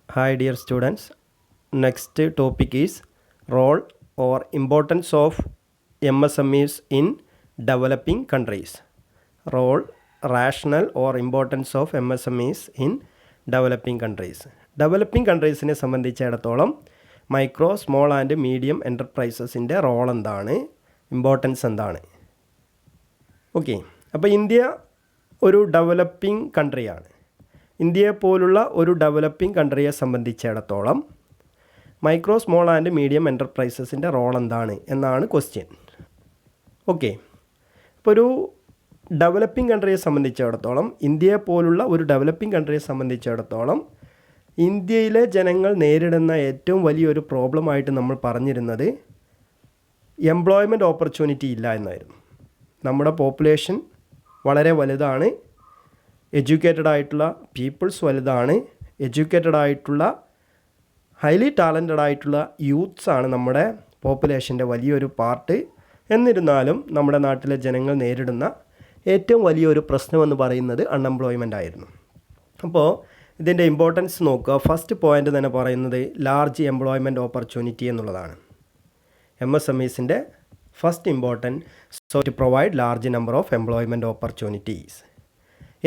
Hi dear students, next topic is role or importance of MSMEs in developing countries. Role, rationale or importance of MSMEs in developing countries. Developing കൺട്രീസിനെ സംബന്ധിച്ചിടത്തോളം micro small and medium എൻ്റർപ്രൈസസിൻ്റെ role എന്താണ്, importance എന്താണ്? Okay, അപ്പോൾ India ഒരു developing കൺട്രിയാണ്. ഇന്ത്യയെ പോലുള്ള ഒരു ഡെവലപ്പിംഗ് കൺട്രിയെ സംബന്ധിച്ചിടത്തോളം മൈക്രോ സ്മോൾ ആൻഡ് മീഡിയം എൻ്റർപ്രൈസസിൻ്റെ റോൾ എന്താണ് എന്നാണ് ക്വസ്റ്റ്യൻ. ഓക്കെ, ഇപ്പോൾ ഒരു ഡെവലപ്പിംഗ് കൺട്രിയെ സംബന്ധിച്ചിടത്തോളം, ഇന്ത്യയെ പോലുള്ള ഒരു ഡെവലപ്പിംഗ് കൺട്രിയെ സംബന്ധിച്ചിടത്തോളം ഇന്ത്യയിലെ ജനങ്ങൾ നേരിടുന്ന ഏറ്റവും വലിയൊരു പ്രോബ്ലമായിട്ട് നമ്മൾ പറഞ്ഞിരുന്നത് എംപ്ലോയ്മെൻറ്റ് ഓപ്പർച്യൂണിറ്റി ഇല്ല എന്നായിരുന്നു. നമ്മുടെ പോപ്പുലേഷൻ വളരെ വലുതാണ്, എഡ്യൂക്കേറ്റഡ് ആയിട്ടുള്ള പീപ്പിൾസ് വലുതാണ്, എഡ്യൂക്കേറ്റഡ് ആയിട്ടുള്ള ഹൈലി ടാലൻറ്റഡ് ആയിട്ടുള്ള യൂത്ത്സാണ് നമ്മുടെ പോപ്പുലേഷൻ്റെ വലിയൊരു പാർട്ട്. എന്നിരുന്നാലും നമ്മുടെ നാട്ടിലെ ജനങ്ങൾ നേരിടുന്ന ഏറ്റവും വലിയൊരു പ്രശ്നമെന്ന് പറയുന്നത് അൺഎംപ്ലോയ്മെൻ്റ് ആയിരുന്നു. അപ്പോൾ ഇതിൻ്റെ ഇമ്പോർട്ടൻസ് നോക്കുക. ഫസ്റ്റ് പോയിൻ്റ് തന്നെ പറയുന്നത് ലാർജ് എംപ്ലോയ്മെൻറ്റ് ഓപ്പർച്യൂണിറ്റി എന്നുള്ളതാണ്. MSMEസിൻ്റെ first important so to provide large number of employment opportunities.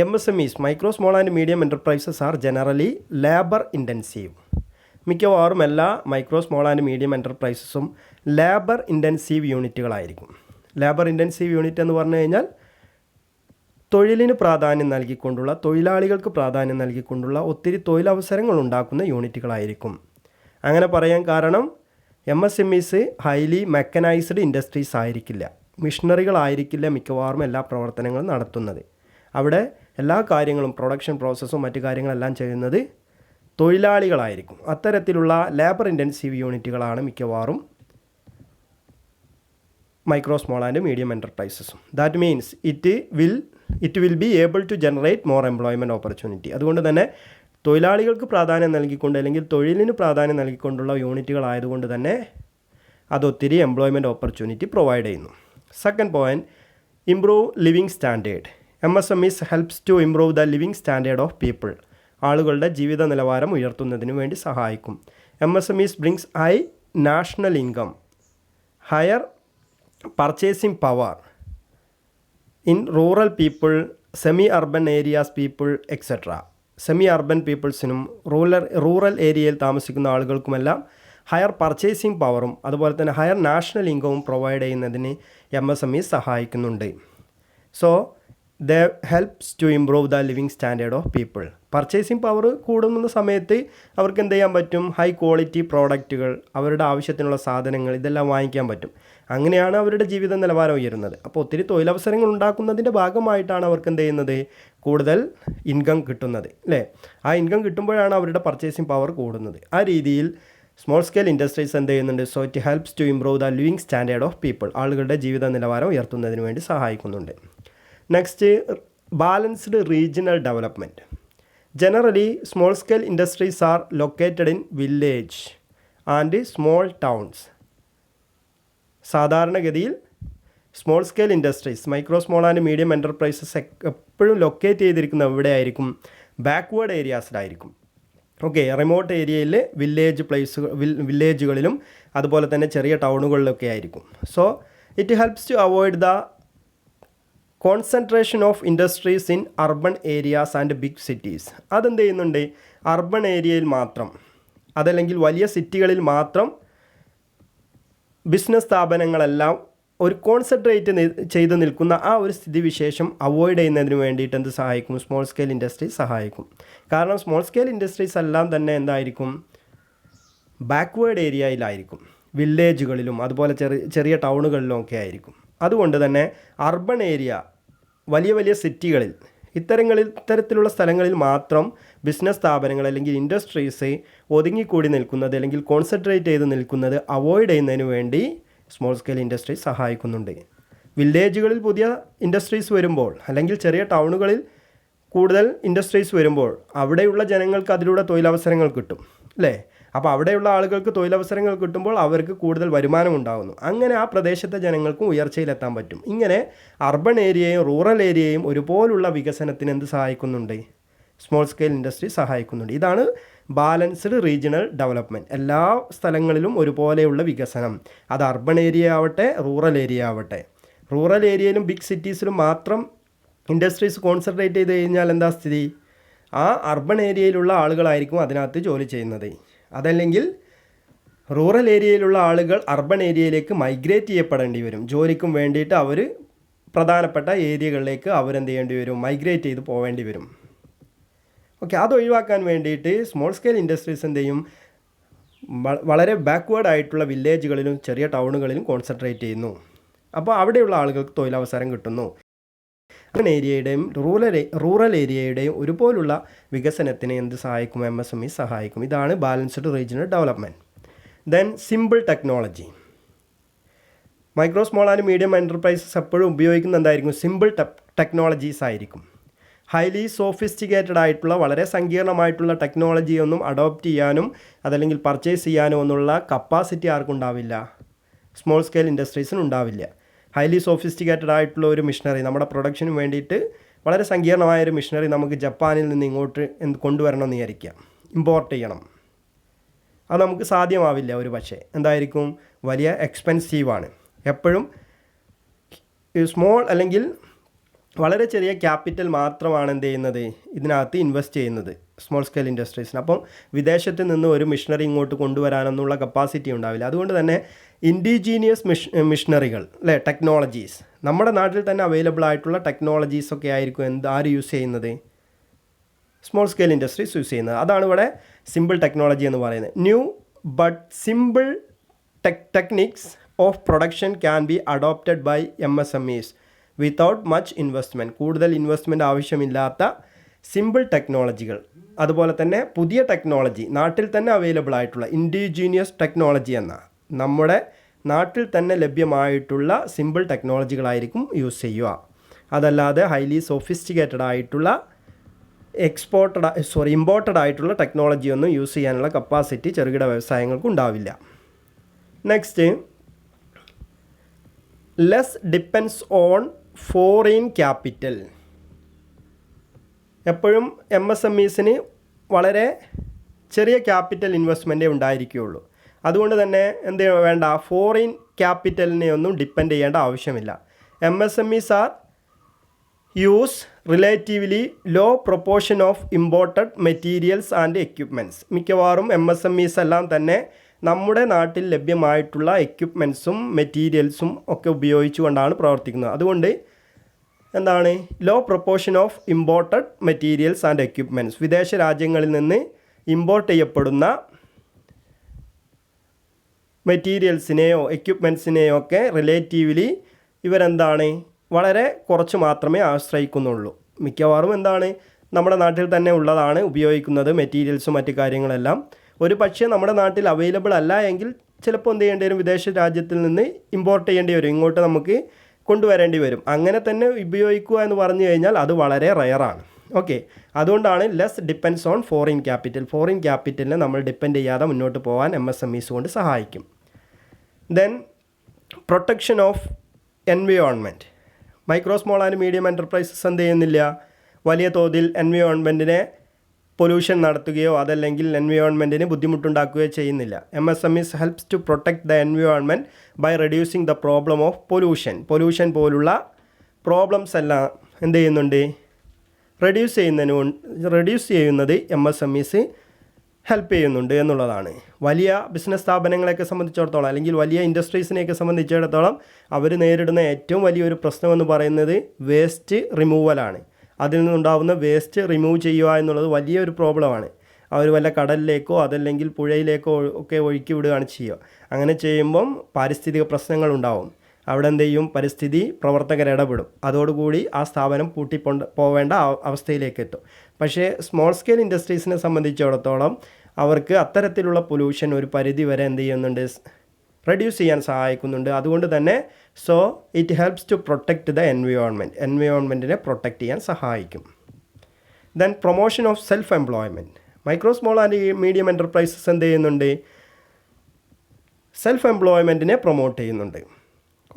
MSMEs, micro small and medium enterprises are generally labour intensive. മിക്കവാറും എല്ലാ മൈക്രോ സ്മോൾ ആൻഡ് മീഡിയം എൻ്റർപ്രൈസസും ലേബർ ഇൻറ്റൻസീവ് യൂണിറ്റുകളായിരിക്കും. Labour intensive unit എന്ന് പറഞ്ഞു കഴിഞ്ഞാൽ തൊഴിലിന് പ്രാധാന്യം നൽകിക്കൊണ്ടുള്ള, തൊഴിലാളികൾക്ക് പ്രാധാന്യം നൽകിക്കൊണ്ടുള്ള ഒത്തിരി തൊഴിലവസരങ്ങൾ ഉണ്ടാക്കുന്ന യൂണിറ്റുകളായിരിക്കും. അങ്ങനെ പറയാൻ കാരണം MSMEs ഹൈലി മെക്കനൈസ്ഡ് ഇൻഡസ്ട്രീസ് ആയിരിക്കില്ല, മിഷനറികളായിരിക്കില്ല മിക്കവാറും എല്ലാ പ്രവർത്തനങ്ങളും നടത്തുന്നത്. അവിടെ എല്ലാ കാര്യങ്ങളും പ്രൊഡക്ഷൻ പ്രോസസ്സും മറ്റു കാര്യങ്ങളെല്ലാം ചെയ്യുന്നത് തൊഴിലാളികളായിരിക്കും. അത്തരത്തിലുള്ള ലേബർ ഇൻറ്റൻസീവ് യൂണിറ്റുകളാണ് മിക്കവാറും മൈക്രോ സ്മോൾ ആൻഡ് മീഡിയം എൻ്റർപ്രൈസസും. That means it will be able to generate more employment opportunity. അതുകൊണ്ട് തന്നെ തൊഴിലാളികൾക്ക് പ്രാധാന്യം നൽകിക്കൊണ്ട് അല്ലെങ്കിൽ തൊഴിലിന് പ്രാധാന്യം നൽകിക്കൊണ്ടുള്ള യൂണിറ്റുകളായതുകൊണ്ട് തന്നെ അതൊത്തിരി എംപ്ലോയ്മെൻറ്റ് ഓപ്പർച്യൂണിറ്റി പ്രൊവൈഡ് ചെയ്യുന്നു. Second point, improve living standard. MSMEs helps to improve the living standard of people. ആളുകളുടെ ജീവിത നിലവാരം ഉയർത്തുന്നതിന് വേണ്ടി സഹായിക്കും. MSMEs brings high national income, higher purchasing power in rural people, semi urban areas people etcetera. Semi urban പീപ്പിൾസിനും rural ഏരിയയിൽ താമസിക്കുന്ന ആളുകൾക്കുമെല്ലാം ഹയർ പർച്ചേസിംഗ് പവറും അതുപോലെ തന്നെ ഹയർ നാഷണൽ ഇൻകവും പ്രൊവൈഡ് ചെയ്യുന്നതിന് MSMEs സഹായിക്കുന്നുണ്ട്. So the helps to improve the living standard of people. Purchasing power കൂടുന്ന സമയത്ത് അവർക്ക് എന്ത് ചെയ്യാൻ പറ്റും? ഹൈ ക്വാളിറ്റി പ്രോഡക്റ്റുകൾ, അവരുടെ ആവശ്യത്തിനുള്ള സാധനങ്ങൾ ഇതെല്ലാം വാങ്ങിക്കാൻ പറ്റും. അങ്ങനെയാണ് അവരുടെ ജീവിത നിലവാരം ഉയരുന്നത്. അപ്പോൾ ഒത്തിരി തൊഴിലവസരങ്ങൾ ഉണ്ടാക്കുന്നതിൻ്റെ ഭാഗമായിട്ടാണ് അവർക്ക് എന്ത് ചെയ്യുന്നത്? കൂടുതൽ ഇൻകം കിട്ടുന്നത്, അല്ലേ? ആ ഇൻകം കിട്ടുമ്പോഴാണ് അവരുടെ പർച്ചേസിംഗ് പവർ കൂടുന്നത്. ആ രീതിയിൽ സ്മോൾ സ്കെയിൽ ഇൻഡസ്ട്രീസ് എന്ത് ചെയ്യുന്നുണ്ട്? So it helps to improve the living standard of people. ആളുകളുടെ ജീവിത നിലവാരം ഉയർത്തുന്നതിന് വേണ്ടി സഹായിക്കുന്നുണ്ട്. Next, balanced regional development. Generally small scale industries are located in village and small towns. സാധാരണഗതിയിൽ small scale industries, micro small and medium enterprises എപ്പോഴും locate ചെയ്തിരിക്കുന്ന എവിടെയായിരിക്കും? ബാക്ക്വേർഡ് ഏരിയാസിലായിരിക്കും. ഓക്കെ, റിമോട്ട് ഏരിയയിൽ വില്ലേജുകളിലും അതുപോലെ തന്നെ ചെറിയ ടൗണുകളിലൊക്കെ ആയിരിക്കും. So it helps to avoid the concentration of industries in urban areas and big cities. അതെന്ത് ചെയ്യുന്നുണ്ട്? അർബൺ ഏരിയയിൽ മാത്രം, അതല്ലെങ്കിൽ വലിയ സിറ്റികളിൽ മാത്രം ബിസിനസ് സ്ഥാപനങ്ങളെല്ലാം ഒരു കോൺസെൻട്രേറ്റ് ചെയ്ത് നിൽക്കുന്ന ആ ഒരു സ്ഥിതിവിശേഷം അവോയ്ഡ് ചെയ്യുന്നതിന് വേണ്ടിയിട്ട് എന്ത് സഹായിക്കും? സ്മോൾ സ്കെയിൽ ഇൻഡസ്ട്രീസ് സഹായിക്കും. കാരണം സ്മോൾ സ്കെയിൽ ഇൻഡസ്ട്രീസ് എല്ലാം തന്നെ എന്തായിരിക്കും? ബാക്ക്വേർഡ് ഏരിയയിലായിരിക്കും, വില്ലേജുകളിലും അതുപോലെ ചെറിയ ടൗണുകളിലും ഒക്കെ ആയിരിക്കും. അതുകൊണ്ട് തന്നെ അർബൺ ഏരിയ, വലിയ വലിയ സിറ്റികളിൽ, ഇത്തരത്തിലുള്ള സ്ഥലങ്ങളിൽ മാത്രം ബിസിനസ് സ്ഥാപനങ്ങൾ അല്ലെങ്കിൽ ഇൻഡസ്ട്രീസ് ഒതുങ്ങിക്കൂടി നിൽക്കുന്നത് അല്ലെങ്കിൽ കോൺസെൻട്രേറ്റ് ചെയ്ത് നിൽക്കുന്നത് അവോയ്ഡ് ചെയ്യുന്നതിന് വേണ്ടി സ്മോൾ സ്കെയിൽ ഇൻഡസ്ട്രീസ് സഹായിക്കുന്നുണ്ട്. വില്ലേജുകളിൽ പുതിയ ഇൻഡസ്ട്രീസ് വരുമ്പോൾ അല്ലെങ്കിൽ ചെറിയ ടൗണുകളിൽ കൂടുതൽ ഇൻഡസ്ട്രീസ് വരുമ്പോൾ അവിടെയുള്ള ജനങ്ങൾക്ക് അതിലൂടെ തൊഴിലവസരങ്ങൾ കിട്ടും, അല്ലേ? അപ്പോൾ അവിടെയുള്ള ആളുകൾക്ക് തൊഴിലവസരങ്ങൾ കിട്ടുമ്പോൾ അവർക്ക് കൂടുതൽ വരുമാനം ഉണ്ടാകുന്നു. അങ്ങനെ ആ പ്രദേശത്തെ ജനങ്ങൾക്കും ഉയർച്ചയിലെത്താൻ പറ്റും. ഇങ്ങനെ അർബൺ ഏരിയയും റൂറൽ ഏരിയയും ഒരുപോലുള്ള വികസനത്തിന് എന്ത് സഹായിക്കുന്നുണ്ട്? സ്മോൾ സ്കെയിൽ ഇൻഡസ്ട്രി സഹായിക്കുന്നുണ്ട്. ഇതാണ് ബാലൻസ്ഡ് റീജിയണൽ ഡെവലപ്മെൻറ്റ്. എല്ലാ സ്ഥലങ്ങളിലും ഒരുപോലെയുള്ള വികസനം. അത് അർബൺ ഏരിയ ആവട്ടെ, റൂറൽ ഏരിയ ആവട്ടെ. റൂറൽ ഏരിയയിലും ബിഗ് സിറ്റീസിലും മാത്രം ഇൻഡസ്ട്രീസ് കോൺസെൻട്രേറ്റ് ചെയ്ത് കഴിഞ്ഞാൽ എന്താ സ്ഥിതി? ആ അർബൺ ഏരിയയിലുള്ള ആളുകളായിരിക്കും അതിനകത്ത് ജോലി ചെയ്യുന്നത്. അതല്ലെങ്കിൽ റൂറൽ ഏരിയയിലുള്ള ആളുകൾ അർബൺ ഏരിയയിലേക്ക് മൈഗ്രേറ്റ് ചെയ്യപ്പെടേണ്ടി വരും. ജോലിക്കും വേണ്ടിയിട്ട് അവർ പ്രധാനപ്പെട്ട ഏരിയകളിലേക്ക് അവരെന്ത് ചെയ്യേണ്ടി വരും? മൈഗ്രേറ്റ് ചെയ്ത് പോവേണ്ടി വരും. ഓക്കെ, അത് ഒഴിവാക്കാൻ വേണ്ടിയിട്ട് സ്മോൾ സ്കെയിൽ ഇൻഡസ്ട്രീസ് എന്ത് ചെയ്യും? വളരെ ബാക്ക്വേർഡ് ആയിട്ടുള്ള വില്ലേജുകളിലും ചെറിയ ടൗണുകളിലും കോൺസെൻട്രേറ്റ് ചെയ്യുന്നു. അപ്പോൾ അവിടെയുള്ള ആളുകൾക്ക് തൊഴിലവസരം കിട്ടുന്നു. അർബൻ ഏരിയയുടെയും റൂറൽ ഏരിയയുടെയും ഒരുപോലുള്ള വികസനത്തിന് എന്ത് സഹായിക്കും? MSME സഹായിക്കും. ഇതാണ് balanced regional development. Then simple technology. Micro small and medium enterprises എപ്പോഴും ഉപയോഗിക്കുന്ന എന്തായിരിക്കും? സിമ്പിൾ ടെക്നോളജീസ് ആയിരിക്കും. ഹൈലി സോഫിസ്റ്റിക്കേറ്റഡ് ആയിട്ടുള്ള വളരെ സങ്കീർണമായിട്ടുള്ള ടെക്നോളജിയൊന്നും അഡോപ്റ്റ് ചെയ്യാനും അതല്ലെങ്കിൽ പർച്ചേസ് ചെയ്യാനോ ഒന്നുള്ള കപ്പാസിറ്റി ആർക്കും ഉണ്ടാവില്ല, സ്മോൾ സ്കെയിൽ ഇൻഡസ്ട്രീസിന് ഉണ്ടാവില്ല. ഹൈലി സോഫിസ്റ്റിക്കേറ്റഡ് ആയിട്ടുള്ള ഒരു മിഷനറി നമ്മുടെ പ്രൊഡക്ഷന് വേണ്ടിയിട്ട് വളരെ സങ്കീർണമായൊരു മിഷനറി നമുക്ക് ജപ്പാനിൽ നിന്ന് ഇങ്ങോട്ട് കൊണ്ടുവരണമെന്ന് വിചാരിക്കുക, ഇമ്പോർട്ട് ചെയ്യണം. അത് നമുക്ക് സാധ്യമാവില്ല. ഒരു പക്ഷേ എന്തായിരിക്കും? വലിയ എക്സ്പെൻസീവാണ്. എപ്പോഴും സ്മോൾ അല്ലെങ്കിൽ വളരെ ചെറിയ ക്യാപിറ്റൽ മാത്രമാണ് എന്ത് ചെയ്യുന്നത്? ഇതിനകത്ത് ഇൻവെസ്റ്റ് ചെയ്യുന്നത് സ്മോൾ സ്കെയിൽ ഇൻഡസ്ട്രീസിന്. അപ്പം വിദേശത്ത് നിന്ന് ഒരു മിഷനറി ഇങ്ങോട്ട് കൊണ്ടുവരാനൊന്നുള്ള കപ്പാസിറ്റി ഉണ്ടാവില്ല. അതുകൊണ്ട് തന്നെ ഇൻഡിജീനിയസ് മിഷനറികൾ അല്ലേ, ടെക്നോളജീസ്, നമ്മുടെ നാട്ടിൽ തന്നെ അവൈലബിൾ ആയിട്ടുള്ള ടെക്നോളജീസൊക്കെ ആയിരിക്കും ആര് യൂസ് ചെയ്യുന്നത്? സ്മോൾ സ്കെയിൽ ഇൻഡസ്ട്രീസ് യൂസ് ചെയ്യുന്നത്. അതാണ് ഇവിടെ സിമ്പിൾ ടെക്നോളജി എന്ന് പറയുന്നത്. New but simple techniques of production can be adopted by MSMEs without much investment. കൂടുതൽ ഇൻവെസ്റ്റ്മെൻറ്റ് ആവശ്യമില്ലാത്ത സിമ്പിൾ ടെക്നോളജികൾ, അതുപോലെ തന്നെ പുതിയ ടെക്നോളജി, നാട്ടിൽ തന്നെ അവൈലബിൾ ആയിട്ടുള്ള ഇൻഡിജീനിയസ് ടെക്നോളജി എന്ന നമ്മുടെ നാട്ടിൽ തന്നെ ലഭ്യമായിട്ടുള്ള സിമ്പിൾ ടെക്നോളജികളായിരിക്കും യൂസ് ചെയ്യുക. അതല്ലാതെ ഹൈലി സോഫിസ്റ്റിക്കേറ്റഡ് ആയിട്ടുള്ള ഇമ്പോർട്ടഡ് ആയിട്ടുള്ള ടെക്നോളജിയൊന്നും യൂസ് ചെയ്യാനുള്ള കപ്പാസിറ്റി ചെറുകിട വ്യവസായങ്ങൾക്ക് ഉണ്ടാവില്ല. Next, less depends on foreign capital. എപ്പോഴും MSMEസിന് വളരെ ചെറിയ ക്യാപിറ്റൽ ഇൻവെസ്റ്റ്മെൻറ്റേ ഉണ്ടായിരിക്കുകയുള്ളൂ. അതുകൊണ്ട് തന്നെ എന്ത് വേണ്ട? ഫോറിൻ ക്യാപിറ്റലിനെ ഒന്നും ഡിപ്പെൻഡ് ചെയ്യേണ്ട ആവശ്യമില്ല. MSMEs are use relatively low proportion of imported materials and equipments. മിക്കവാറും MSMEs എല്ലാം തന്നെ നമ്മുടെ നാട്ടിൽ ലഭ്യമായിട്ടുള്ള എക്യുപ്മെൻറ്റ്സും മെറ്റീരിയൽസും ഒക്കെ ഉപയോഗിച്ചുകൊണ്ടാണ് പ്രവർത്തിക്കുന്നത്. അതുകൊണ്ട് എന്താണ്? Low proportion of imported materials and equipments. വിദേശ രാജ്യങ്ങളിൽ നിന്ന് ഇമ്പോർട്ട് ചെയ്യപ്പെടുന്ന മെറ്റീരിയൽസിനെയോ എക്യുപ്മെൻറ്റ്സിനെയോ ഒക്കെ റിലേറ്റീവ്ലി ഇവരെന്താണ്? വളരെ കുറച്ച് മാത്രമേ ആശ്രയിക്കുന്നുള്ളൂ. മിക്കവാറും എന്താണ്? നമ്മുടെ നാട്ടിൽ തന്നെ ഉള്ളതാണ് ഉപയോഗിക്കുന്നത്, മെറ്റീരിയൽസും മറ്റു കാര്യങ്ങളെല്ലാം. ഒരു പക്ഷേ നമ്മുടെ നാട്ടിൽ അവൈലബിൾ അല്ല എങ്കിൽ ചിലപ്പോൾ എന്ത് ചെയ്യേണ്ടി വരും? വിദേശ രാജ്യത്തിൽ നിന്ന് ഇമ്പോർട്ട് ചെയ്യേണ്ടി വരും, ഇങ്ങോട്ട് നമുക്ക് കൊണ്ടുവരേണ്ടി വരും. അങ്ങനെ തന്നെ ഉപയോഗിക്കുക എന്ന് പറഞ്ഞു കഴിഞ്ഞാൽ അത് വളരെ റെയറാണ്. ഓക്കെ, അതുകൊണ്ടാണ് less depends on foreign capital. Foreign ക്യാപിറ്റലിനെ നമ്മൾ ഡിപ്പെൻഡ് ചെയ്യാതെ മുന്നോട്ട് പോകാൻ MSMEs കൊണ്ട് സഹായിക്കും. Then protection of environment. Micro small and medium enterprises എന്ത് ചെയ്യുന്നില്ല? വലിയ തോതിൽ എൻവയോൺമെൻറ്റിനെ പൊല്യൂഷൻ നടത്തുകയോ അതല്ലെങ്കിൽ എൻവയോൺമെൻറ്റിന് ബുദ്ധിമുട്ടുണ്ടാക്കുകയോ ചെയ്യുന്നില്ല. MSMEs helps to protect the environment by reducing the problem of pollution പോലുള്ള പ്രോബ്ലംസ് എല്ലാം എന്ത് ചെയ്യുന്നുണ്ട്? റെഡ്യൂസ് ചെയ്യുന്നത് MSMEs ഹെൽപ്പ് ചെയ്യുന്നുണ്ട് എന്നുള്ളതാണ്. വലിയ ബിസിനസ് സ്ഥാപനങ്ങളെയൊക്കെ സംബന്ധിച്ചിടത്തോളം അല്ലെങ്കിൽ വലിയ ഇൻഡസ്ട്രീസിനെയൊക്കെ സംബന്ധിച്ചിടത്തോളം അവർ നേരിടുന്ന ഏറ്റവും വലിയൊരു പ്രശ്നമെന്ന് പറയുന്നത് വേസ്റ്റ് റിമൂവലാണ്. അതിൽ നിന്നുണ്ടാകുന്ന വേസ്റ്റ് റിമൂവ് ചെയ്യുക എന്നുള്ളത് വലിയൊരു പ്രോബ്ലമാണ്. അവർ വല്ല കടലിലേക്കോ അതല്ലെങ്കിൽ പുഴയിലേക്കോ ഒക്കെ ഒഴുക്കി വിടുകയാണ് ചെയ്യുക. അങ്ങനെ ചെയ്യുമ്പം പാരിസ്ഥിതിക പ്രശ്നങ്ങളുണ്ടാവും. അവിടെ എന്ത് ചെയ്യും? പരിസ്ഥിതി പ്രവർത്തകർ ഇടപെടും. അതോടുകൂടി ആ സ്ഥാപനം പോവേണ്ട അവസ്ഥയിലേക്ക് എത്തും. പക്ഷേ സ്മോൾ സ്കെയിൽ ഇൻഡസ്ട്രീസിനെ സംബന്ധിച്ചിടത്തോളം അവർക്ക് അത്തരത്തിലുള്ള പൊല്യൂഷൻ ഒരു പരിധി വരെ എന്ത് ചെയ്യുന്നുണ്ട്? റെഡ്യൂസ് ചെയ്യാൻ സഹായിക്കുന്നുണ്ട്. അതുകൊണ്ട് തന്നെ it helps to protect the എൻവയോൺമെൻറ്റിനെ പ്രൊട്ടക്റ്റ് ചെയ്യാൻ സഹായിക്കും. Then promotion of self employment. Micro small and medium enterprises എന്ത് ചെയ്യുന്നുണ്ട്? സെൽഫ് എംപ്ലോയ്മെൻറ്റിനെ പ്രൊമോട്ട് ചെയ്യുന്നുണ്ട്.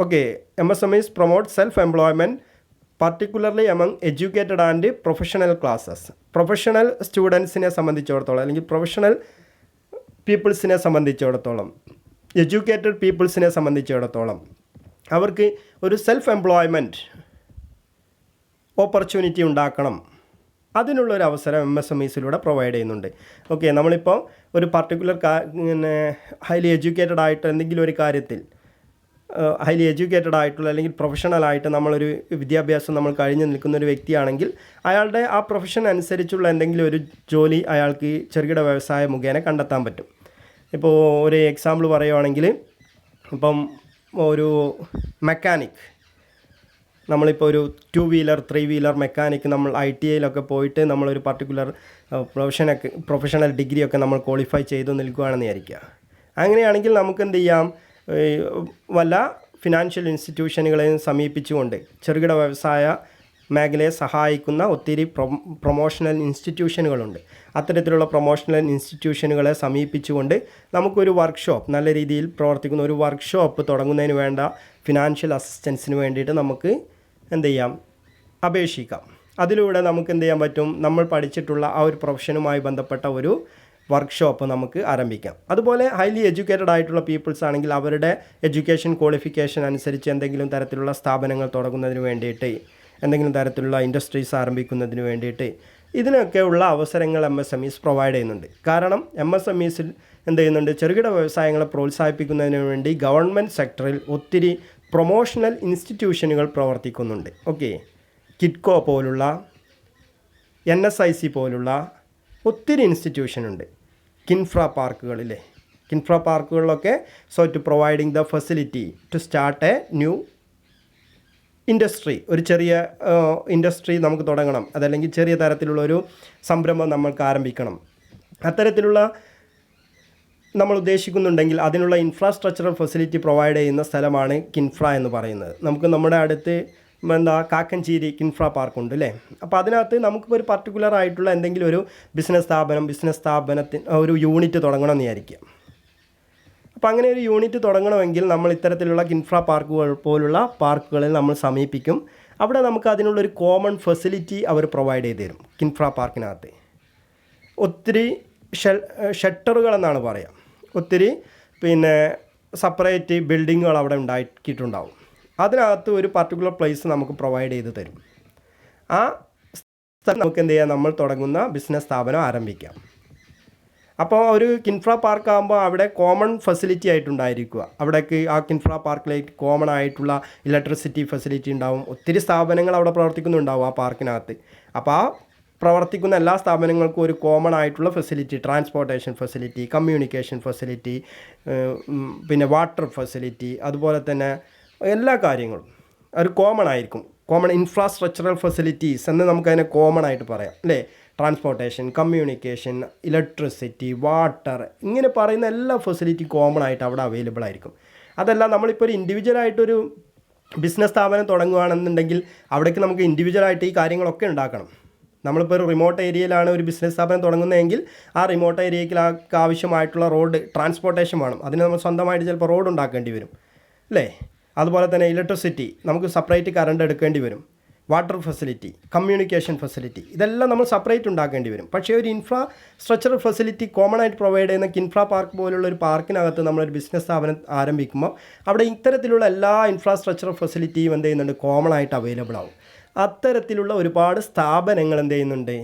Okay, MSMEs promote self employment particularly among educated and professional classes. Professional സ്റ്റുഡൻസിനെ സംബന്ധിച്ചിടത്തോളം അല്ലെങ്കിൽ പ്രൊഫഷണൽ പീപ്പിൾസിനെ സംബന്ധിച്ചിടത്തോളം, എഡ്യൂക്കേറ്റഡ് പീപ്പിൾസിനെ സംബന്ധിച്ചിടത്തോളം അവർക്ക് ഒരു സെൽഫ് എംപ്ലോയ്മെൻറ്റ് ഓപ്പർച്യൂണിറ്റി ഉണ്ടാക്കണം. അതിനുള്ളൊരു അവസരം MSMEസിലൂടെ പ്രൊവൈഡ് ചെയ്യുന്നുണ്ട്. ഓക്കെ, നമ്മളിപ്പോൾ ഒരു പർട്ടിക്കുലർ ഹൈലി എഡ്യൂക്കേറ്റഡ് ആയിട്ട് എന്തെങ്കിലും ഒരു കാര്യത്തിൽ ഹൈലി എഡ്യൂക്കേറ്റഡ് ആയിട്ടുള്ള അല്ലെങ്കിൽ പ്രൊഫഷണലായിട്ട് നമ്മളൊരു വിദ്യാഭ്യാസം നമ്മൾ കഴിഞ്ഞ് നിൽക്കുന്ന ഒരു വ്യക്തിയാണെങ്കിൽ അയാളുടെ ആ പ്രൊഫഷൻ അനുസരിച്ചുള്ള എന്തെങ്കിലും ഒരു ജോലി അയാൾക്ക് ചെറുകിട വ്യവസായ മുഖേന കണ്ടെത്താൻ പറ്റും. ഇപ്പോൾ ഒരു എക്സാമ്പിൾ പറയുവാണെങ്കിൽ, ഇപ്പം ഒരു മെക്കാനിക്, നമ്മളിപ്പോൾ ഒരു 2 വീലർ 3 വീലർ മെക്കാനിക്ക് നമ്മൾ ITIയിലൊക്കെ പോയിട്ട് നമ്മളൊരു പർട്ടിക്കുലർ പ്രൊഫഷണൽ ഡിഗ്രിയൊക്കെ നമ്മൾ ക്വാളിഫൈ ചെയ്ത് നിൽക്കുകയാണെന്ന് വിചാരിക്കുക. അങ്ങനെയാണെങ്കിൽ നമുക്ക് എന്ത് ചെയ്യാം, വല്ല ഫിനാൻഷ്യൽ ഇൻസ്റ്റിറ്റ്യൂഷനുകളെയും സമീപിച്ചുകൊണ്ട് ചെറുകിട വ്യവസായ മേഖലയെ സഹായിക്കുന്ന ഒത്തിരി പ്രൊമോഷണൽ ഇൻസ്റ്റിറ്റ്യൂഷനുകളുണ്ട്. അത്തരത്തിലുള്ള പ്രൊമോഷണൽ ഇൻസ്റ്റിറ്റ്യൂഷനുകളെ സമീപിച്ചുകൊണ്ട് നമുക്കൊരു വർക്ക്ഷോപ്പ്, നല്ല രീതിയിൽ പ്രവർത്തിക്കുന്ന ഒരു വർക്ക്ഷോപ്പ് തുടങ്ങുന്നതിന് വേണ്ട ഫിനാൻഷ്യൽ അസിസ്റ്റൻസിന് വേണ്ടിയിട്ട് നമുക്ക് എന്ത് ചെയ്യാം, അപേക്ഷിക്കാം. അതിലൂടെ നമുക്ക് എന്ത് ചെയ്യാൻ പറ്റും, നമ്മൾ പഠിച്ചിട്ടുള്ള ആ ഒരു പ്രൊഫഷനുമായി ബന്ധപ്പെട്ട ഒരു വർക്ക്ഷോപ്പ് നമുക്ക് ആരംഭിക്കാം. അതുപോലെ ഹൈലി എഡ്യൂക്കേറ്റഡ് ആയിട്ടുള്ള പീപ്പിൾസ് ആണെങ്കിൽ അവരുടെ എഡ്യൂക്കേഷൻ ക്വാളിഫിക്കേഷൻ അനുസരിച്ച് എന്തെങ്കിലും തരത്തിലുള്ള സ്ഥാപനങ്ങൾ തുടങ്ങുന്നതിന് വേണ്ടിയിട്ട്, എന്തെങ്കിലും തരത്തിലുള്ള ഇൻഡസ്ട്രീസ് ആരംഭിക്കുന്നതിന് വേണ്ടിയിട്ട് ഇതിനൊക്കെയുള്ള അവസരങ്ങൾ MSMEs പ്രൊവൈഡ് ചെയ്യുന്നുണ്ട്. കാരണം MSMEസിൽ എന്ത് ചെയ്യുന്നുണ്ട്, ചെറുകിട വ്യവസായങ്ങളെ പ്രോത്സാഹിപ്പിക്കുന്നതിന് വേണ്ടി ഗവൺമെൻറ് സെക്ടറിൽ ഒത്തിരി പ്രൊമോഷണൽ ഇൻസ്റ്റിറ്റ്യൂഷനുകൾ പ്രവർത്തിക്കുന്നുണ്ട്. ഓക്കെ, കിറ്റ്കോ പോലുള്ള NSIC പോലുള്ള ഒത്തിരി ഇൻസ്റ്റിറ്റ്യൂഷനുണ്ട്. കിൻഫ്ര പാർക്കുകളിലെ കിൻഫ്ര പാർക്കുകളിലൊക്കെ to providing the facility to start a new industry, ഒരു ചെറിയ ഇൻഡസ്ട്രി നമുക്ക് തുടങ്ങണം, അതല്ലെങ്കിൽ ചെറിയ തരത്തിലുള്ളൊരു സംരംഭം നമ്മൾക്ക് ആരംഭിക്കണം, അത്തരത്തിലുള്ള നമ്മൾ ഉദ്ദേശിക്കുന്നുണ്ടെങ്കിൽ അതിനുള്ള ഇൻഫ്രാസ്ട്രക്ചറൽ ഫെസിലിറ്റി പ്രൊവൈഡ് ചെയ്യുന്ന സ്ഥലമാണ് കിൻഫ്ര എന്ന് പറയുന്നത്. നമുക്ക് നമ്മുടെ അടുത്ത് കാക്കഞ്ചേരി കിൻഫ്ര പാർക്കുണ്ട് അല്ലേ. അപ്പോൾ അതിനകത്ത് നമുക്കിപ്പോൾ ഒരു പർട്ടിക്കുലർ ആയിട്ടുള്ള എന്തെങ്കിലും ഒരു ബിസിനസ് സ്ഥാപനത്തിന് ഒരു യൂണിറ്റ് തുടങ്ങണമെന്ന് വിചാരിക്കുക. അപ്പോൾ അങ്ങനെ ഒരു യൂണിറ്റ് തുടങ്ങണമെങ്കിൽ നമ്മൾ ഇത്തരത്തിലുള്ള കിൻഫ്ര പാർക്കുകൾ പോലുള്ള പാർക്കുകളിൽ നമ്മൾ സമീപിക്കും. അവിടെ നമുക്ക് അതിനുള്ളൊരു കോമൺ ഫെസിലിറ്റി അവർ പ്രൊവൈഡ് ചെയ്ത് തരും. കിൻഫ്ര പാർക്കിനകത്ത് ഒത്തിരി ഷെൽട്ടറുകളെന്നാണ് പറയാം, ഒത്തിരി സെപ്പറേറ്റ് ബിൽഡിങ്ങുകൾ അവിടെ ഉണ്ടാക്കിയിട്ടുണ്ടാവും. അതിനകത്ത് ഒരു പർട്ടിക്കുലർ പ്ലേസ് നമുക്ക് പ്രൊവൈഡ് ചെയ്ത് തരും. ആ സ്ഥലം നമുക്ക് എന്ത് ചെയ്യാം, നമ്മൾ തുടങ്ങുന്ന ബിസിനസ് സ്ഥാപനം ആരംഭിക്കാം. അപ്പോൾ ഒരു കിൻഫ്ര പാർക്ക് ആകുമ്പോൾ അവിടെ കോമൺ ഫെസിലിറ്റി ആയിട്ടുണ്ടായിരിക്കുക. അവിടേക്ക് ആ കിൻഫ്ര പാർക്കിലേക്ക് കോമൺ ആയിട്ടുള്ള ഇലക്ട്രിസിറ്റി ഫെസിലിറ്റി ഉണ്ടാവും. ഒത്തിരി സ്ഥാപനങ്ങൾ അവിടെ പ്രവർത്തിക്കുന്നുണ്ടാവും ആ പാർക്കിനകത്ത്. അപ്പോൾ ആ പ്രവർത്തിക്കുന്ന എല്ലാ സ്ഥാപനങ്ങൾക്കും ഒരു കോമൺ ആയിട്ടുള്ള facility, transportation facility, communication facility, പിന്നെ വാട്ടർ ഫെസിലിറ്റി, അതുപോലെ തന്നെ എല്ലാ കാര്യങ്ങളും ഒരു കോമൺ ആയിരിക്കും. കോമൺ ഇൻഫ്രാസ്ട്രക്ചറൽ ഫെസിലിറ്റീസ് എന്ന് നമുക്കതിനെ കോമൺ ആയിട്ട് പറയാം അല്ലേ. ട്രാൻസ്പോർട്ടേഷൻ, കമ്മ്യൂണിക്കേഷൻ, ഇലക്ട്രിസിറ്റി, വാട്ടർ, ഇങ്ങനെ പറയുന്ന എല്ലാ ഫെസിലിറ്റി കോമൺ ആയിട്ട് അവിടെ അവൈലബിൾ ആയിരിക്കും. അതല്ല, നമ്മളിപ്പോൾ ഒരു ഇൻഡിവിജ്വലായിട്ടൊരു ബിസിനസ് സ്ഥാപനം തുടങ്ങുകയാണെന്നുണ്ടെങ്കിൽ അവിടേക്ക് നമുക്ക് ഇൻഡിവിജ്വലായിട്ട് ഈ കാര്യങ്ങളൊക്കെ ഉണ്ടാക്കണം. നമ്മളിപ്പോൾ ഒരു റിമോട്ട് ഏരിയയിലാണ് ഒരു ബിസിനസ് സ്ഥാപനം തുടങ്ങുന്നതെങ്കിൽ ആ റിമോട്ട് ഏരിയയ്ക്ക് ആവശ്യമായിട്ടുള്ള റോഡ് ട്രാൻസ്പോർട്ടേഷൻ വേണം. അതിന് നമ്മൾ സ്വന്തമായിട്ട് ചിലപ്പോൾ റോഡ് ഉണ്ടാക്കേണ്ടി വരും അല്ലേ. അതുപോലെ തന്നെ ഇലക്ട്രിസിറ്റി, നമുക്ക് സെപ്പറേറ്റ് കറണ്ട് എടുക്കേണ്ടി വരും. വാട്ടർ ഫെസിലിറ്റി, കമ്മ്യൂണിക്കേഷൻ ഫെസിലിറ്റി, ഇതെല്ലാം നമ്മൾ സെപ്പറേറ്റ് ഉണ്ടാക്കേണ്ടി വരും. പക്ഷേ ഒരു ഇൻഫ്രാസ്ട്രക്ചർ ഫെസിലിറ്റി കോമൺ ആയിട്ട് പ്രൊവൈഡ് ചെയ്യുന്ന കിൻഫ്ര പാർക്ക് പോലുള്ള ഒരു പാർക്കിനകത്ത് നമ്മളൊരു ബിസിനസ് സ്ഥാപനം ആരംഭിക്കുമ്പോൾ അവിടെ ഇത്തരത്തിലുള്ള എല്ലാ ഇൻഫ്രാസ്ട്രക്ചർ ഫെസിലിറ്റിയും എന്ത് ചെയ്യുന്നുണ്ട്, കോമൺ ആയിട്ട് അവൈലബിൾ ആവും. അത്തരത്തിലുള്ള ഒരുപാട് സ്ഥാപനങ്ങൾ എന്ത് ചെയ്യുന്നുണ്ട്,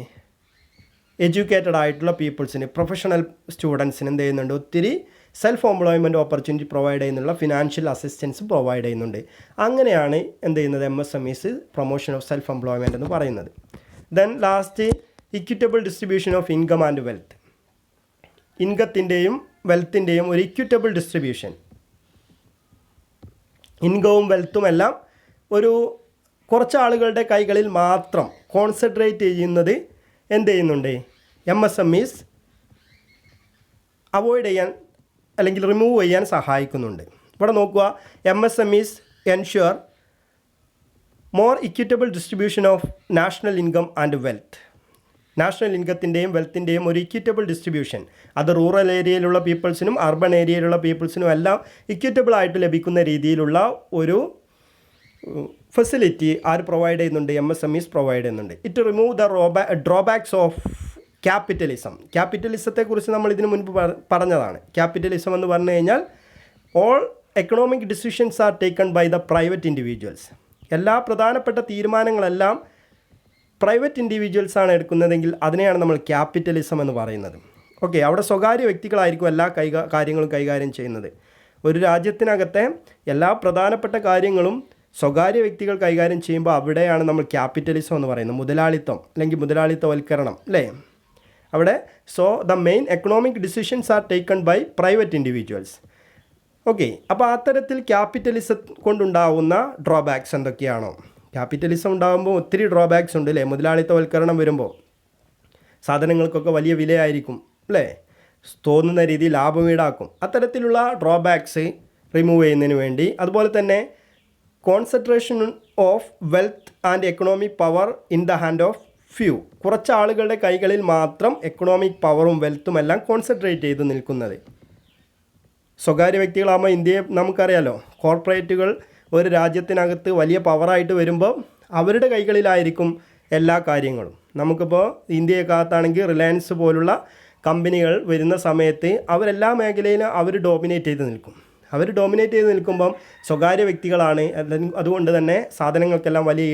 എഡ്യൂക്കേറ്റഡ് ആയിട്ടുള്ള പീപ്പിൾസിന്, പ്രൊഫഷണൽ സ്റ്റുഡൻസിന് എന്ത് ചെയ്യുന്നുണ്ട്, ഒത്തിരി സെൽഫ് എംപ്ലോയ്മെൻറ്റ് ഓപ്പർച്യൂണിറ്റി പ്രൊവൈഡ് ചെയ്യുന്നുള്ള ഫിനാൻഷ്യൽ അസിസ്റ്റൻസ് പ്രൊവൈഡ് ചെയ്യുന്നുണ്ട്. അങ്ങനെയാണ് എന്ത് ചെയ്യുന്നത്, MSMEs promotion of self employment എന്ന് പറയുന്നത്. Then last, equitable distribution of income and wealth. ഇൻകത്തിൻ്റെയും വെൽത്തിൻ്റെയും ഒരു ഇക്വിറ്റബിൾ ഡിസ്ട്രിബ്യൂഷൻ, ഇൻകവും വെൽത്തും എല്ലാം ഒരു കുറച്ച് ആളുകളുടെ കൈകളിൽ മാത്രം കോൺസെൻട്രേറ്റ് ചെയ്യുന്നത് എന്ത് ചെയ്യുന്നുണ്ട്, MSMEs അവോയ്ഡ് ചെയ്യാൻ അല്ലെങ്കിൽ റിമൂവ് ചെയ്യാൻ സഹായിക്കുന്നുണ്ട്. ഇവിടെ നോക്കുക, MSMEs ensure more equitable distribution of national income and wealth. National ഇൻകത്തിൻ്റെയും വെൽത്തിൻ്റെയും ഒരു ഇക്വിറ്റബിൾ ഡിസ്ട്രിബ്യൂഷൻ, അത് റൂറൽ ഏരിയയിലുള്ള പീപ്പിൾസിനും അർബൻ ഏരിയയിലുള്ള പീപ്പിൾസിനും എല്ലാം ഇക്വിറ്റബിൾ ആയിട്ട് ലഭിക്കുന്ന രീതിയിലുള്ള ഒരു ഫെസിലിറ്റി ആര് പ്രൊവൈഡ് ചെയ്യുന്നുണ്ട്? MSMEs പ്രൊവൈഡ് ചെയ്യുന്നുണ്ട്. It remove the drawbacks of capitalism. ക്യാപിറ്റലിസത്തെക്കുറിച്ച് നമ്മൾ ഇതിനു മുൻപ് പറഞ്ഞതാണ്. ക്യാപിറ്റലിസം എന്ന് പറഞ്ഞു കഴിഞ്ഞാൽ all economic decisions are taken by the private individuals. എല്ലാ പ്രധാനപ്പെട്ട തീരുമാനങ്ങളെല്ലാം പ്രൈവറ്റ് ഇൻഡിവിജ്വൽസാണ് എടുക്കുന്നതെങ്കിൽ അതിനെയാണ് നമ്മൾ ക്യാപിറ്റലിസം എന്ന് പറയുന്നത്. ഓക്കെ, അവിടെ സ്വകാര്യ വ്യക്തികളായിരിക്കും എല്ലാ കാര്യങ്ങളും കൈകാര്യം ചെയ്യുന്നത്. ഒരു രാജ്യത്തിനകത്തെ എല്ലാ പ്രധാനപ്പെട്ട കാര്യങ്ങളും സ്വകാര്യ വ്യക്തികൾ കൈകാര്യം ചെയ്യുമ്പോൾ അവിടെയാണ് നമ്മൾ ക്യാപിറ്റലിസം എന്ന് പറയുന്നത്. മുതലാളിത്തം അല്ലെങ്കിൽ മുതലാളിത്തവൽക്കരണം അല്ലേ അവിടെ. So the main economic decisions are taken by private individuals. Okay, അപ്പോൾ അത്തരത്തിൽ ക്യാപിറ്റലിസം കൊണ്ടുണ്ടാവുന്ന ഡ്രോബാക്സ് എന്തൊക്കെയാണോ? ക്യാപിറ്റലിസം ഉണ്ടാകുമ്പോൾ ഒത്തിരി ഡ്രോബാക്സ് ഉണ്ട് അല്ലേ. മുതലാളിത്തവൽക്കരണം വരുമ്പോൾ സാധനങ്ങൾക്കൊക്കെ വലിയ വിലയായിരിക്കും അല്ലേ, തോന്നുന്ന രീതിയിൽ ലാഭം ഈടാക്കും. അത്തരത്തിലുള്ള ഡ്രോബാക്സ് റിമൂവ് ചെയ്യുന്നതിന് വേണ്ടി, അതുപോലെ തന്നെ concentration of wealth and economic power in the hand of few. കുറച്ച് ആളുകളുടെ കൈകളിൽ മാത്രം എക്കണോമിക് പവറും വെൽത്തും എല്ലാം കോൺസെൻട്രേറ്റ് ചെയ്ത് നിൽക്കുന്നത്. സ്വകാര്യ വ്യക്തികളാകുമ്പോൾ ഇന്ത്യയെ നമുക്കറിയാലോ, കോർപ്പറേറ്റുകൾ ഒരു രാജ്യത്തിനകത്ത് വലിയ പവറായിട്ട് വരുമ്പോൾ അവരുടെ കൈകളിലായിരിക്കും എല്ലാ കാര്യങ്ങളും. നമുക്കിപ്പോൾ ഇന്ത്യക്കകത്താണെങ്കിൽ റിലയൻസ് പോലുള്ള കമ്പനികൾ വരുന്ന സമയത്ത് അവരെല്ലാ മേഖലയിലും അവർ ഡോമിനേറ്റ് ചെയ്ത് നിൽക്കും. അവർ ഡോമിനേറ്റ് ചെയ്ത് നിൽക്കുമ്പം സ്വകാര്യ വ്യക്തികളാണ്. അതുകൊണ്ട് തന്നെ സാധനങ്ങൾക്കെല്ലാം വലിയ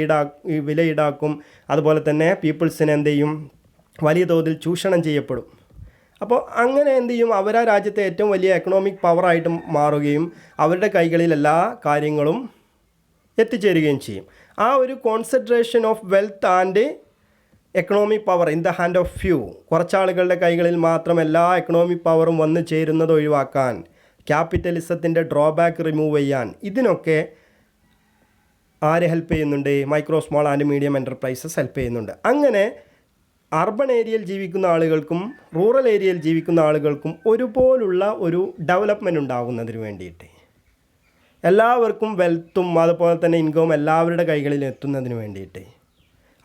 വില ഈടാക്കും. അതുപോലെ തന്നെ പീപ്പിൾസിന് എന്ത് ചെയ്യും, വലിയ തോതിൽ ചൂഷണം ചെയ്യപ്പെടും. അപ്പോൾ അങ്ങനെ എന്ത് ചെയ്യും, അവർ ആ രാജ്യത്തെ ഏറ്റവും വലിയ എക്കണോമിക് പവറായിട്ട് മാറുകയും അവരുടെ കൈകളിൽ എല്ലാ കാര്യങ്ങളും എത്തിച്ചേരുകയും ചെയ്യും. ആ ഒരു concentration of wealth and economic power in the hand of few, കുറച്ചാളുകളുടെ കൈകളിൽ മാത്രം എല്ലാ എക്കണോമിക് പവറും വന്നു ചേരുന്നത് ഒഴിവാക്കാൻ, ക്യാപിറ്റലിസത്തിൻ്റെ ഡ്രോബാക്ക് റിമൂവ് ചെയ്യാൻ, ഇതിനൊക്കെ ആര് ഹെൽപ്പ് ചെയ്യുന്നുണ്ട്? Micro small and medium enterprises help ചെയ്യുന്നുണ്ട്. അങ്ങനെ അർബൺ ഏരിയയിൽ ജീവിക്കുന്ന ആളുകൾക്കും റൂറൽ ഏരിയയിൽ ജീവിക്കുന്ന ആളുകൾക്കും ഒരുപോലുള്ള ഒരു ഡെവലപ്മെൻറ്റ് ഉണ്ടാകുന്നതിന് വേണ്ടിയിട്ട്, എല്ലാവർക്കും വെൽത്തും അതുപോലെ തന്നെ ഇൻകവും എല്ലാവരുടെ കൈകളിൽ എത്തുന്നതിന് വേണ്ടിയിട്ട്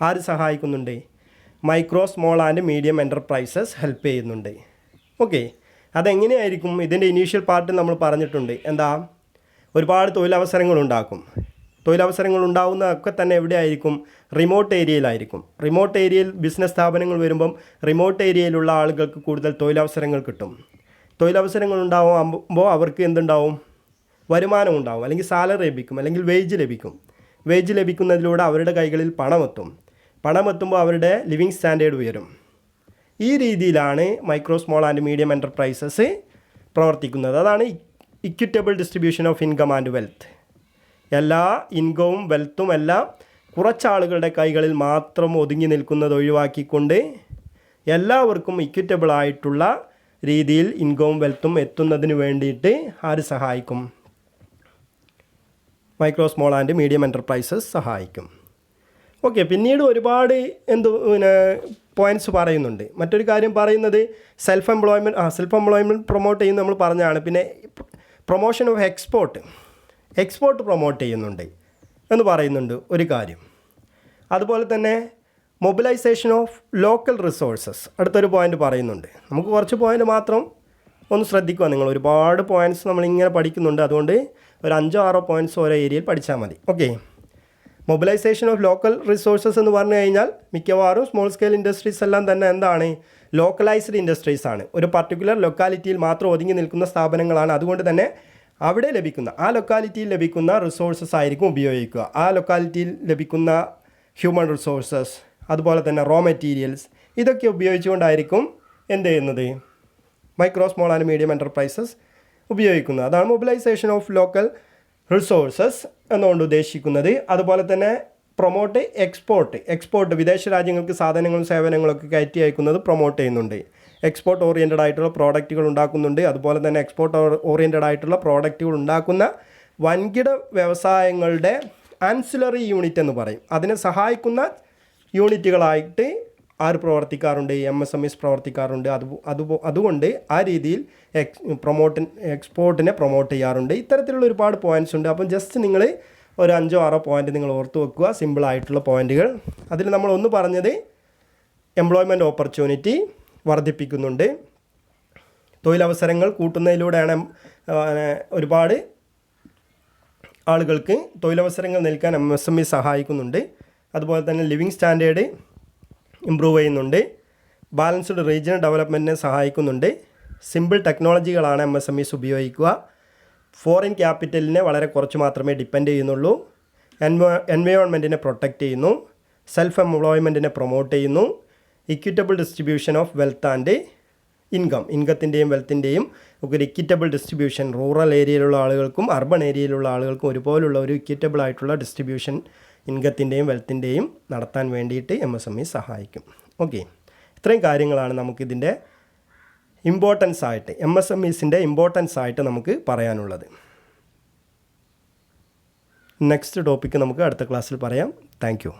ആര് സഹായിക്കുന്നുണ്ട്? Micro small and medium enterprises help ചെയ്യുന്നുണ്ട്. ഓക്കെ, അതെങ്ങനെയായിരിക്കും? ഇതിൻ്റെ ഇനീഷ്യൽ പാർട്ടിൽ നമ്മൾ പറഞ്ഞിട്ടുണ്ട്. എന്താ, ഒരുപാട് തൊഴിലവസരങ്ങളുണ്ടാക്കും. തൊഴിലവസരങ്ങൾ ഉണ്ടാകുന്നതൊക്കെ തന്നെ എവിടെയായിരിക്കും? റിമോട്ട് ഏരിയയിലായിരിക്കും. റിമോട്ട് ഏരിയയിൽ ബിസിനസ് സ്ഥാപനങ്ങൾ വരുമ്പം റിമോട്ട് ഏരിയയിലുള്ള ആളുകൾക്ക് കൂടുതൽ തൊഴിലവസരങ്ങൾ കിട്ടും. തൊഴിലവസരങ്ങൾ ഉണ്ടാകുമ്പോൾ അവർക്ക് എന്തുണ്ടാവും? വരുമാനം ഉണ്ടാവും, അല്ലെങ്കിൽ സാലറി ലഭിക്കും, അല്ലെങ്കിൽ വേജ് ലഭിക്കും. വേജ് ലഭിക്കുന്നതിലൂടെ അവരുടെ കൈകളിൽ പണമെത്തും. പണമെത്തുമ്പോൾ അവരുടെ ലിവിങ് സ്റ്റാൻഡേർഡ് ഉയരും. ഈ രീതിയിലാണ് micro small and medium enterprises പ്രവർത്തിക്കുന്നത്. അതാണ് equitable distribution of income and wealth. എല്ലാ ഇൻകവും വെൽത്തും എല്ലാം കുറച്ചാളുകളുടെ കൈകളിൽ മാത്രം ഒതുങ്ങി നിൽക്കുന്നത് ഒഴിവാക്കിക്കൊണ്ട് എല്ലാവർക്കും ഇക്വിറ്റബിൾ ആയിട്ടുള്ള രീതിയിൽ ഇൻകവും വെൽത്തും എത്തുന്നതിന് വേണ്ടിയിട്ട് ആര് സഹായിക്കും? Micro small and medium enterprises സഹായിക്കും. ഓക്കെ, പിന്നീട് ഒരുപാട് പോയിൻറ്റ്സ് പറയുന്നുണ്ട്. മറ്റൊരു കാര്യം പറയുന്നത് സെൽഫ് എംപ്ലോയ്മെൻറ്റ് പ്രൊമോട്ട് ചെയ്യുന്നത് നമ്മൾ പറഞ്ഞതാണ്. പിന്നെ പ്രൊമോഷൻ ഓഫ് എക്സ്പോർട്ട് പ്രൊമോട്ട് ചെയ്യുന്നുണ്ട് എന്ന് പറയുന്നുണ്ട് ഒരു കാര്യം. അതുപോലെ തന്നെ മൊബിലൈസേഷൻ ഓഫ് ലോക്കൽ റിസോഴ്സസ് അടുത്തൊരു പോയിൻ്റ് പറയുന്നുണ്ട്. നമുക്ക് കുറച്ച് പോയിൻ്റ് മാത്രം ഒന്ന് ശ്രദ്ധിക്കുക നിങ്ങൾ. ഒരുപാട് പോയിൻറ്റ്സ് നമ്മളിങ്ങനെ പഠിക്കുന്നുണ്ട്. അതുകൊണ്ട് ഒരു 5-6 പോയിൻറ്റ്സ് ഓരോ ഏരിയയിൽ പഠിച്ചാൽ മതി. Okay, mobilisation of local resources എന്ന് പറഞ്ഞു കഴിഞ്ഞാൽ മിക്കവാറും സ്മോൾ സ്കെയിൽ ഇൻഡസ്ട്രീസ് എല്ലാം തന്നെ എന്താണ്? ലോക്കലൈസ്ഡ് ഇൻഡസ്ട്രീസ് ആണ്. ഒരു പർട്ടിക്കുലർ ലൊക്കാലിറ്റിയിൽ മാത്രം ഒതുങ്ങി നിൽക്കുന്ന സ്ഥാപനങ്ങളാണ്. അതുകൊണ്ട് തന്നെ അവിടെ ലഭിക്കുന്ന ആ ലൊക്കാലിറ്റിയിൽ ലഭിക്കുന്ന റിസോഴ്സസ് ആയിരിക്കും ഉപയോഗിക്കുക. ആ ലൊക്കാലിറ്റിയിൽ ലഭിക്കുന്ന ഹ്യൂമൻ റിസോഴ്സസ്, അതുപോലെ തന്നെ റോ മെറ്റീരിയൽസ്, ഇതൊക്കെ ഉപയോഗിച്ചുകൊണ്ടായിരിക്കും എന്ത് ചെയ്യുന്നത്? Micro small and medium enterprises ഉപയോഗിക്കുന്നത്. അതാണ് മൊബിലൈസേഷൻ ഓഫ് ലോക്കൽ റിസോഴ്സസ് എന്നുകൊണ്ട് ഉദ്ദേശിക്കുന്നത്. അതുപോലെ തന്നെ പ്രൊമോട്ട് എക്സ്പോർട്ട് വിദേശ രാജ്യങ്ങൾക്ക് സാധനങ്ങളും സേവനങ്ങളൊക്കെ കയറ്റി അയക്കുന്നത് പ്രൊമോട്ട് ചെയ്യുന്നുണ്ട്. എക്സ്പോർട്ട് ഓറിയൻറ്റഡ് ആയിട്ടുള്ള പ്രോഡക്റ്റുകൾ ഉണ്ടാക്കുന്നുണ്ട്. അതുപോലെ തന്നെ എക്സ്പോർട്ട് ഓറിയൻറ്റഡ് ആയിട്ടുള്ള പ്രോഡക്റ്റുകൾ ഉണ്ടാക്കുന്ന വൻകിട വ്യവസായങ്ങളുടെ ആൻസിലറി യൂണിറ്റ് എന്ന് പറയും. അതിനെ സഹായിക്കുന്ന യൂണിറ്റുകളായിട്ട് ആര് പ്രവർത്തിക്കാറുണ്ട്? MSMEs പ്രവർത്തിക്കാറുണ്ട്. അതുകൊണ്ട് ആ രീതിയിൽ എക്സ്പോർട്ടിനെ പ്രൊമോട്ട് ചെയ്യാറുണ്ട്. ഇത്തരത്തിലുള്ള ഒരുപാട് പോയിൻറ്റ്സ് ഉണ്ട്. അപ്പം ജസ്റ്റ് നിങ്ങൾ ഒരു 5-6 പോയിൻ്റ് നിങ്ങൾ ഓർത്ത് വെക്കുക, സിമ്പിളായിട്ടുള്ള പോയിൻറ്റുകൾ. അതിൽ നമ്മളൊന്ന് പറഞ്ഞത് എംപ്ലോയ്മെൻറ്റ് ഓപ്പർച്യൂണിറ്റി വർദ്ധിപ്പിക്കുന്നുണ്ട്. തൊഴിലവസരങ്ങൾ കൂട്ടുന്നതിലൂടെയാണ് ഒരുപാട് ആളുകൾക്ക് തൊഴിലവസരങ്ങൾ നൽകാൻ MSME സഹായിക്കുന്നുണ്ട്. അതുപോലെ തന്നെ ലിവിങ് സ്റ്റാൻഡേർഡ് ഇമ്പ്രൂവ് ചെയ്യുന്നുണ്ട്. ബാലൻസ്ഡ് റീജിയണൽ ഡെവലപ്മെൻറ്റിനെ സഹായിക്കുന്നുണ്ട്. സിമ്പിൾ ടെക്നോളജികളാണ് MSMEs ഉപയോഗിക്കുക. ഫോറിൻ ക്യാപിറ്റലിനെ വളരെ കുറച്ച് മാത്രമേ ഡിപ്പെൻഡ് ചെയ്യുന്നുള്ളൂ. എൻവയോൺമെൻറ്റിനെ പ്രൊട്ടക്റ്റ് ചെയ്യുന്നു. സെൽഫ് എംപ്ലോയ്മെൻറ്റിനെ പ്രൊമോട്ട് ചെയ്യുന്നു. Equitable distribution of wealth and ഇൻകത്തിൻ്റെയും വെൽത്തിൻ്റെയും ഒക്കെ ഒരു ഇക്വിറ്റബിൾ ഡിസ്ട്രിബ്യൂഷൻ, റൂറൽ ഏരിയയിലുള്ള ആളുകൾക്കും അർബൺ ഏരിയയിലുള്ള ആളുകൾക്കും ഒരുപോലുള്ള ഒരു ഇക്വിറ്റബിൾ ആയിട്ടുള്ള ഡിസ്ട്രിബ്യൂഷൻ ഇൻകത്തിൻ്റെയും വെൽത്തിൻ്റെയും നടത്താൻ വേണ്ടിയിട്ട് MSME സഹായിക്കും. ഓക്കെ, ഇത്രയും കാര്യങ്ങളാണ് നമുക്കിതിൻ്റെ ഇമ്പോർട്ടൻസ് ആയിട്ട്, MSMEസിൻ്റെ ഇമ്പോർട്ടൻസ് ആയിട്ട് നമുക്ക് പറയാനുള്ളത്. നെക്സ്റ്റ് ടോപ്പിക്ക് നമുക്ക് അടുത്ത ക്ലാസ്സിൽ പറയാം. Thank you.